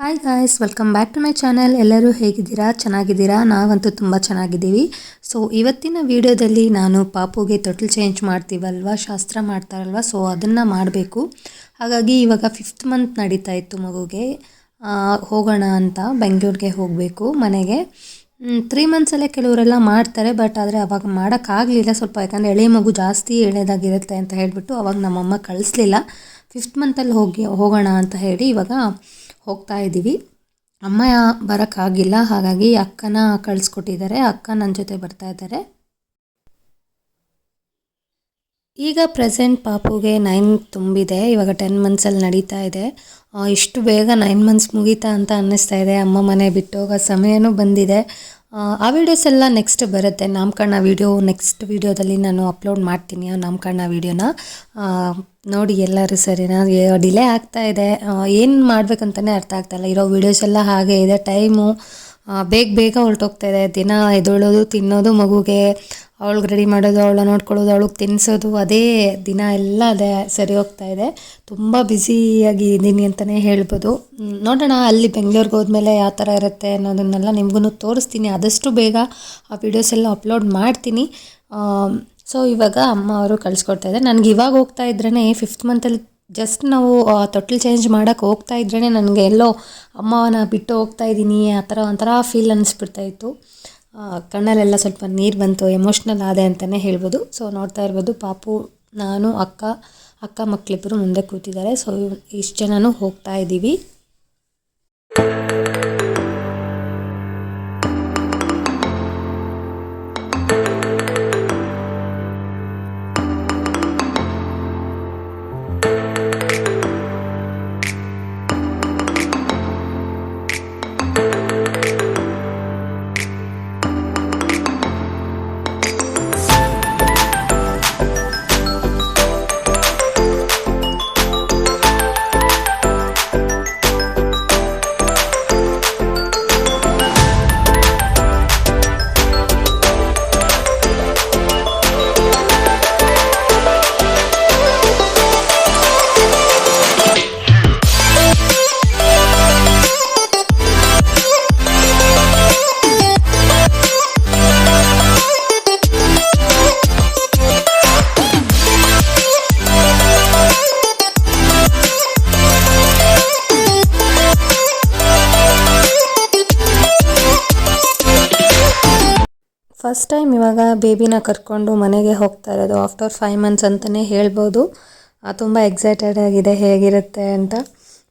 Hi guys, welcome back to my channel. ಎಲ್ಲರೂ ಹೇಗಿದ್ದೀರಾ? ಚೆನ್ನಾಗಿದ್ದೀರಾ? ನಾವಂತೂ ತುಂಬ ಚೆನ್ನಾಗಿದ್ದೀವಿ. ಸೊ ಇವತ್ತಿನ ವಿಡಿಯೋದಲ್ಲಿ ನಾನು ಪಾಪುಗೆ ತೊಟ್ಲು ಚೇಂಜ್ ಮಾಡ್ತೀವಲ್ವ, ಶಾಸ್ತ್ರ ಮಾಡ್ತಾರಲ್ವ, ಸೊ ಅದನ್ನು ಮಾಡಬೇಕು. ಹಾಗಾಗಿ ಇವಾಗ 5th ಮಂತ್ ನಡೀತಾ ಇತ್ತು ಮಗುಗೆ. ಹೋಗೋಣ ಅಂತ ಬೆಂಗಳೂರಿಗೆ ಹೋಗಬೇಕು ಮನೆಗೆ. 3 ಮಂತ್ಸಲ್ಲೇ ಕೆಲವರೆಲ್ಲ ಮಾಡ್ತಾರೆ, ಬಟ್ ಆದರೆ ಅವಾಗ ಮಾಡೋಕ್ಕಾಗಲಿಲ್ಲ ಸ್ವಲ್ಪ, ಯಾಕಂದರೆ ಎಳೆ ಮಗು ಜಾಸ್ತಿ ಎಳೆದಾಗಿರುತ್ತೆ ಅಂತ ಹೇಳಿಬಿಟ್ಟು ಅವಾಗ ನಮ್ಮಮ್ಮ ಕಳಿಸ್ಲಿಲ್ಲ. 5th ಮಂತಲ್ಲಿ ಹೋಗೋಣ ಅಂತ ಹೇಳಿ ಇವಾಗ ಹೋಗ್ತಾ ಇದ್ದೀವಿ. ಅಮ್ಮ ಬರೋಕ್ಕಾಗಿಲ್ಲ, ಹಾಗಾಗಿ ಅಕ್ಕನ ಕಳಿಸ್ಕೊಟ್ಟಿದ್ದಾರೆ. ಅಕ್ಕ ನನ್ನ ಜೊತೆ ಬರ್ತಾ ಇದ್ದಾರೆ. ಈಗ ಪ್ರೆಸೆಂಟ್ ಪಾಪುಗೆ 9 ತುಂಬಿದೆ, ಇವಾಗ 10 ಮಂತ್ಸಲ್ಲಿ ನಡೀತಾ ಇದೆ. ಇಷ್ಟು ಬೇಗ 9 ಮಂತ್ಸ್ ಮುಗೀತಾ ಅಂತ ಅನ್ನಿಸ್ತಾ ಇದೆ. ಅಮ್ಮ ಮನೆ ಬಿಟ್ಟು ಹೋಗೋ ಸಮಯನೂ ಬಂದಿದೆ. ಆ ವಿಡಿಯೋಸ್ ಎಲ್ಲ ನೆಕ್ಸ್ಟ್ ಬರುತ್ತೆ. ನಾಮಕರಣ ವಿಡಿಯೋ ನೆಕ್ಸ್ಟ್ ವಿಡಿಯೋದಲ್ಲಿ ನಾನು ಅಪ್ಲೋಡ್ ಮಾಡ್ತೀನಿ. ಆ ನಾಮಕರಣ ವಿಡಿಯೋನ ನೋಡಿ ಎಲ್ಲರೂ. ಸರಿನಾ? ಡಿಲೇ ಆಗ್ತಾ ಇದೆ, ಏನು ಮಾಡಬೇಕಂತಲೇ ಅರ್ಥ ಆಗ್ತಾಯಿಲ್ಲ. ಇರೋ ವೀಡಿಯೋಸ್ ಎಲ್ಲ ಹಾಗೆ ಇದೆ. ಟೈಮು ಬೇಗ ಹೊರಟೋಗ್ತಾ ಇದೆ. ದಿನ ಎದ್ದೊಳೋದು, ತಿನ್ನೋದು, ಮಗುಗೆ ಅವಳಿಗೆ ರೆಡಿ ಮಾಡೋದು, ಅವಳ ನೋಡ್ಕೊಳ್ಳೋದು, ಅವಳಿಗೆ ತಿನ್ನಿಸೋದು, ಅದೇ ದಿನ ಎಲ್ಲ ಅದೇ ಸರಿ ಹೋಗ್ತಾ ಇದೆ. ತುಂಬ ಬ್ಯುಸಿಯಾಗಿ ಇದ್ದೀನಿ ಅಂತಲೇ ಹೇಳ್ಬೋದು. ನೋಡೋಣ ಅಲ್ಲಿ ಬೆಂಗಳೂರಿಗೆ ಹೋದ್ಮೇಲೆ ಯಾವ ಥರ ಇರುತ್ತೆ ಅನ್ನೋದನ್ನೆಲ್ಲ ನಿಮಗೂ ತೋರಿಸ್ತೀನಿ. ಆದಷ್ಟು ಬೇಗ ಆ ವಿಡಿಯೋಸ್ ಎಲ್ಲ ಅಪ್ಲೋಡ್ ಮಾಡ್ತೀನಿ. ಸೊ ಇವಾಗ ಅಮ್ಮ ಅವರು ಕಳಿಸ್ಕೊಡ್ತಾ ಇದ್ದಾರೆ. ನನಗೆ ಇವಾಗ ಹೋಗ್ತಾ ಇದ್ರೇ 5th ಮಂತಲ್ಲಿ ಜಸ್ಟ್ ನಾವು ತೊಟ್ಲು ಚೇಂಜ್ ಮಾಡೋಕ್ಕೆ ಹೋಗ್ತಾ ಇದ್ರೇ ನನಗೆ ಎಲ್ಲೋ ಅಮ್ಮನ ಬಿಟ್ಟು ಹೋಗ್ತಾ ಇದ್ದೀನಿ ಆ ಥರ ಒಂಥರ ಫೀಲ್ ಅನ್ನಿಸ್ಬಿಡ್ತಾಯಿತ್ತು. ಕಣ್ಣಲ್ಲೆಲ್ಲ ಸ್ವಲ್ಪ ನೀರು ಬಂತು, ಎಮೋಷ್ನಲ್ ಆದೆ ಅಂತಲೇ ಹೇಳ್ಬೋದು. ಸೊ ನೋಡ್ತಾ ಇರ್ಬೋದು, ಪಾಪು, ನಾನು, ಅಕ್ಕ ಮಕ್ಕಳಿಬ್ಬರು ಮುಂದೆ ಕೂತಿದ್ದಾರೆ. ಸೊ ಇಷ್ಟು ಜನನೂ ಹೋಗ್ತಾ ಇದ್ದೀವಿ. ಫಸ್ಟ್ ಟೈಮ್ ಇವಾಗ ಬೇಬಿನ ಕರ್ಕೊಂಡು ಮನೆಗೆ ಹೋಗ್ತಾ ಇರೋದು ಆಫ್ಟರ್ 5 ಮಂತ್ಸ್ ಅಂತಲೇ ಹೇಳ್ಬೋದು. ತುಂಬ ಎಕ್ಸೈಟೆಡ್ ಆಗಿದೆ ಹೇಗಿರುತ್ತೆ ಅಂತ.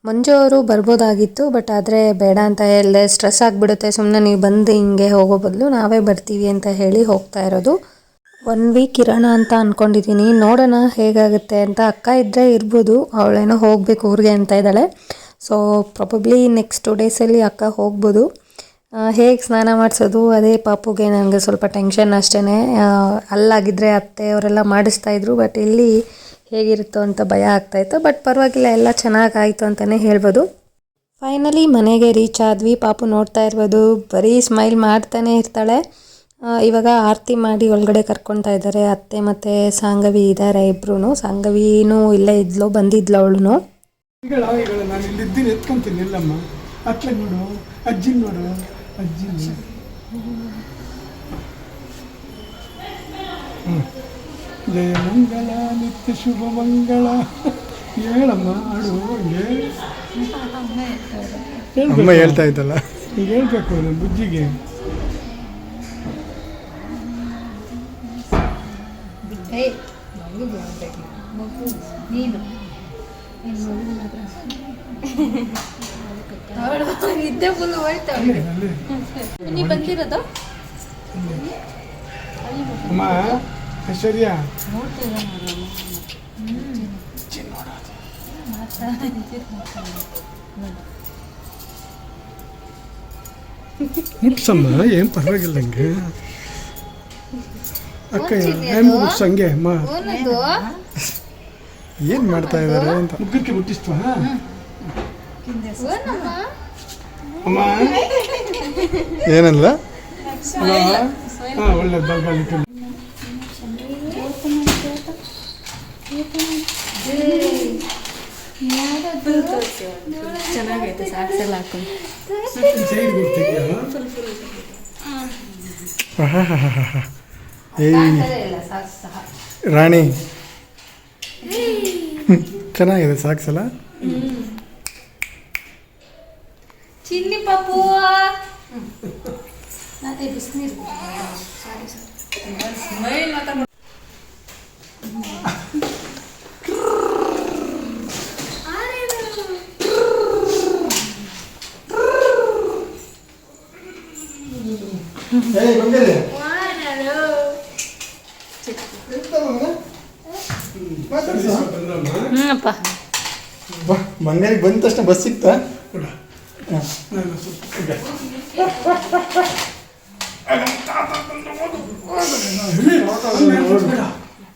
ಮಂಜು ಅವರು ಬರ್ಬೋದಾಗಿತ್ತು, ಬಟ್ ಆದರೆ ಬೇಡ ಅಂತ ಹೇಳಿದೆ. ಸ್ಟ್ರೆಸ್ ಆಗಿಬಿಡುತ್ತೆ, ಸುಮ್ಮನೆ ನೀವು ಬಂದು ಹಿಂಗೆ ಹೋಗೋ ಬದಲು ನಾವೇ ಬರ್ತೀವಿ ಅಂತ ಹೇಳಿ ಹೋಗ್ತಾ ಇರೋದು. 1 ವೀಕ್ ಇರೋಣ ಅಂತ ಅಂದ್ಕೊಂಡಿದ್ದೀನಿ, ನೋಡೋಣ ಹೇಗಾಗುತ್ತೆ ಅಂತ. ಅಕ್ಕ ಇದ್ದರೆ ಇರ್ಬೋದು, ಅವಳೇನೋ ಹೋಗಬೇಕು ಊರಿಗೆ ಅಂತ ಇದ್ದಾಳೆ. ಸೊ ಪ್ರಾಬಬ್ಲಿ ನೆಕ್ಸ್ಟ್ 2 ಡೇಸಲ್ಲಿ ಅಕ್ಕ ಹೋಗ್ಬೋದು. ಹೇಗೆ ಸ್ನಾನ ಮಾಡಿಸೋದು ಅದೇ ಪಾಪುಗೆ ನನಗೆ ಸ್ವಲ್ಪ ಟೆನ್ಷನ್ ಅಷ್ಟೇ. ಅಲ್ಲಾಗಿದ್ದರೆ ಅತ್ತೆ ಅವರೆಲ್ಲ ಮಾಡಿಸ್ತಾಯಿದ್ರು, ಬಟ್ ಇಲ್ಲಿ ಹೇಗಿರುತ್ತೋ ಅಂತ ಭಯ ಆಗ್ತಾಯಿತ್ತು. ಬಟ್ ಪರವಾಗಿಲ್ಲ, ಎಲ್ಲ ಚೆನ್ನಾಗಾಯಿತು ಅಂತಲೇ ಹೇಳ್ಬೋದು. ಫೈನಲಿ ಮನೆಗೆ ರೀಚ್ ಆದ್ವಿ. ಪಾಪು ನೋಡ್ತಾ ಇರ್ಬೋದು, ಬರೀ ಸ್ಮೈಲ್ ಮಾಡ್ತಾನೆ ಇರ್ತಾಳೆ. ಇವಾಗ ಆರತಿ ಮಾಡಿ ಒಳಗಡೆ ಕರ್ಕೊತಾ ಇದ್ದಾರೆ. ಅತ್ತೆ ಮತ್ತು ಸಾಂಗವಿ ಇದ್ದಾರೆ ಇಬ್ಬರೂ. ಸಾಂಗವಿನೂ ಇಲ್ಲೇ ಇದ್ಲು, ಬಂದಿದ್ಲು ಅವಳು. ನಾನು ಇಲ್ಲಿದ್ದೀನಿ, ಎತ್ಕೊಂತೀನಿ. ಇಲ್ಲಮ್ಮ ಅತ್ತೆ ನೋಡು, ಅಜ್ಜಿ ನೋಡು, ಅಜ್ಜಿ ಜಯ ಮಂಗಳ ನಿತ್ಯ ಶುಭ ಮಂಗಳ. ಹೇಳಮ್ಮ, ಆಡು. ಅಮ್ಮ ಹೇಳ್ತಾ ಇದ್ದಲ್ಲ, ಈಗ ಹೇಳ್ಬೇಕು ನಮ್ಮ ಬುಜ್ಜಿಗೆ. ಅಮ್ಮ ಐಶ್ವರ್ಯ ಮುಟ್ಸಮ್ಮ, ಏನು ಪರವಾಗಿಲ್ಲ ಹಂಗೆ. ಅಕ್ಕ ಮುಟ್ಸು ಹಂಗೆ. ಅಮ್ಮ ಏನು ಮಾಡ್ತಾ ಇದ್ದಾರೆ ಅಂತ ಮುಗ್ಗಕ್ಕೆ ಮುಟ್ಟಿಸ್ತು. ಅಮ್ಮ ಏನಲ್ಲ ಒಳ್ಳೆ ಬಲ್ಬಲ್ ಚೆನ್ನಾಗೈತೆ ಸಾಕ್ಸ್ ಎಲ್ಲ ಹಾಕೊಂಡು ಸೈಡ್ ಗೊತ್ತಿದೆಯಾ ಇಲ್ಲ ಸಾಕ್ಸ್ ಸಹ ರಾಣಿ ಚೆನ್ನಾಗಿದೆ ಸಾಕ್ಸ್ ಅಲ್ಲ ಚಿನ್ನಿ ಪಾಪು ಅದೇ ಬಿಸಿನೀರು ಸ್ಮೈಲ್ ಮಾತಾಡ ಅಪ್ಪ ಮಂಗನಿಗೆ ಬಂದ ತಕ್ಷಣ ಬಸ್ ಸಿಕ್ತಾ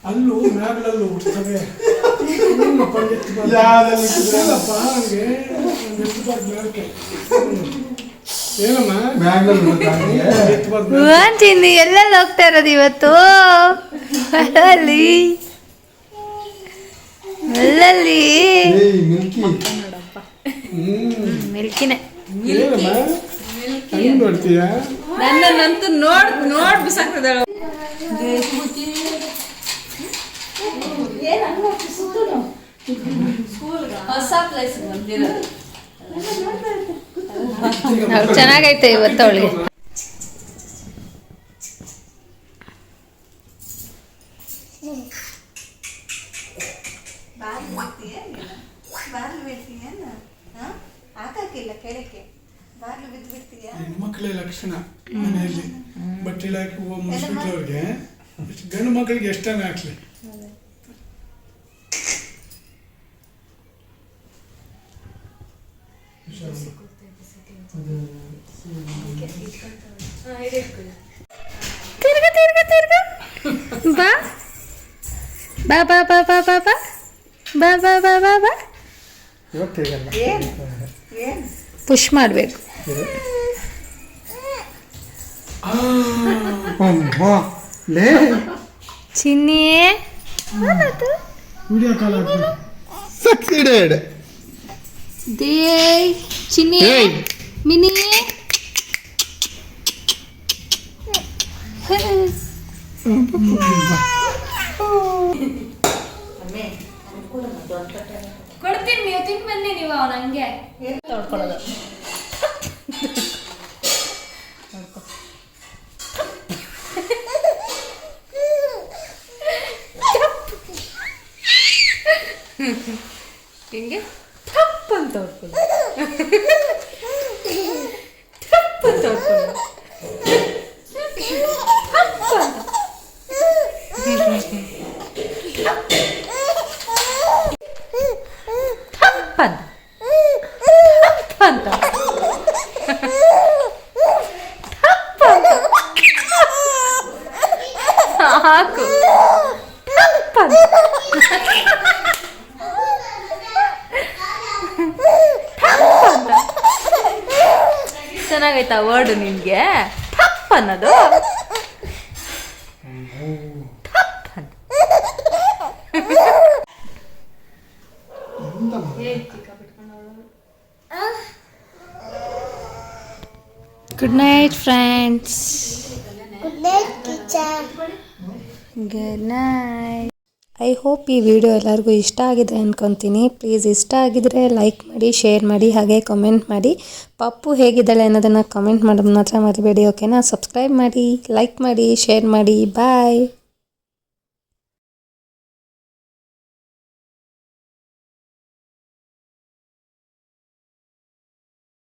ಅಲ್ಲೂ ಮ್ಯಾಗ್ಲಲ್ಲೂ ಹುಡ್ತವೆ ಚಿನ್ನಿ ಎಲ್ಲೆಲ್ಲ ಹೋಗ್ತಾ ಇರೋದು ಇವತ್ತು ಅಲ್ಲಲ್ಲಿ ಮಿಲ್ಕಿನೇ ನೋಡ್ತೀಯ ನನ್ನಂತೂ ನೋಡ್ ಬಿಸಾಕ್ತದ ಹೊಸ ಪ್ಲೇಸ್ ಬಂದಿರೋದು ಚೆನ್ನಾಗೈತೆ ಇವತ್ತು ಅವಳಿಗೆ ಹಾಕಿಲ್ಲ ಕೆಳಕ್ಕೆ ಬಾರ್ಲು ಬಿದ್ದು ಬಿಡ್ತೀಯಾ ಹೆಣ್ಮಕ್ಳೇ ಲಕ್ಷಣ ಮನೆಯಲ್ಲಿ ಬಟ್ಟೆ ಹಾಕಿ ಮುಗಿಸ್ಬಿಟ್ರವ್ರಿಗೆ ಗಂಡು ಮಕ್ಕಳಿಗೆ ಎಷ್ಟನ್ನ ಹಾಕ್ಲಿ ಬಾ ಬಾ ಬಾ ಬಾ ಬಾ ಬಾ ಬಾ ಬಾ ಬಾ ಬಾ ಬಾ ಬಾ ಪುಷ್ ಮಾಡಬೇಕು ಚಿನ್ನಿ ಸಕ್ಸಿಡೆಡ್ ದೇ ಚಿನ್ನಿ ಮಿನಿ ಕೊಡ್ತೀನಿ ನೀವು ತಿನ್ ಬನ್ನಿ ನೀವು ನಂಗೆ ತೊಳ್ಕೊಳ್ಳೋದು ಹಿಂಗೆ ಟಪ್ ಅಂತ ಹೊಡ್ಕೊಳ್ಳೋದು ಟಪ್ ಅಂತ ಹೊಡ್ಕೊಳ್ಳೋದು ಅಂತ ಸಾಕು ಚೆನ್ನಾಗೈತಾ ವರ್ಡ್ ನಿನ್ಗೆ ಟಪ್ ಅನ್ನೋದು good night friends good night I hope ಈ ವಿಡಿಯೋ ಎಲ್ಲರಿಗೂ ಇಷ್ಟ ಆಗಿದೆ ಅಂದ್ಕೊತೀನಿ. ಪ್ಲೀಸ್ ಇಷ್ಟ ಆಗಿದ್ರೆ ಲೈಕ್ ಮಾಡಿ, ಶೇರ್ ಮಾಡಿ, ಹಾಗೆ ಕಮೆಂಟ್ ಮಾಡಿ. ಪಪ್ಪು ಹೇಗಿದ್ದಾಳೆ ಅನ್ನೋದನ್ನು ಕಮೆಂಟ್ ಮಾಡೋದು ಮಾತ್ರ ಮರಿಬೇಡಿ, ಓಕೆನಾ? ಸಬ್ಸ್ಕ್ರೈಬ್ ಮಾಡಿ, ಲೈಕ್ ಮಾಡಿ, ಶೇರ್ ಮಾಡಿ. ಬಾಯ್.